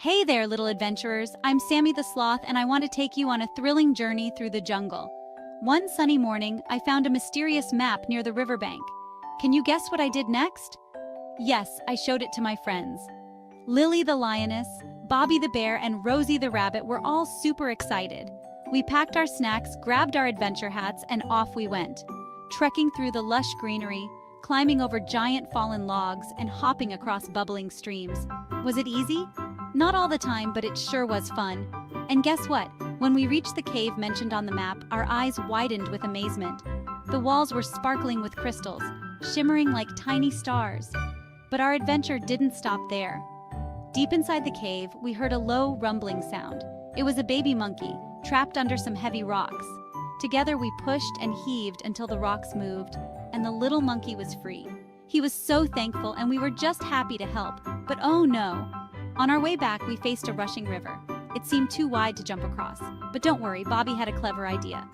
Hey there, little adventurers. I'm Sammy the Sloth, and I want to take you on a thrilling journey through the jungle. One sunny morning, I found a mysterious map near the riverbank. Can you guess what I did next? Yes, I showed it to my friends. Lily the Lioness, Bobby the Bear, and Rosie the Rabbit were all super excited. We packed our snacks, grabbed our adventure hats, and off we went. Trekking through the lush greenery, climbing over giant fallen logs, and hopping across bubbling streams. Was it easy? Not all the time, but it sure was fun. And guess what? When we reached the cave mentioned on the map, our eyes widened with amazement. The walls were sparkling with crystals, shimmering like tiny stars. But our adventure didn't stop there. Deep inside the cave, we heard a low, rumbling sound. It was a baby monkey, trapped under some heavy rocks. Together we pushed and heaved until the rocks moved, and the little monkey was free. He was so thankful, and we were just happy to help. But oh no! On our way back, we faced a rushing river. It seemed too wide to jump across. But don't worry, Bobby had a clever idea.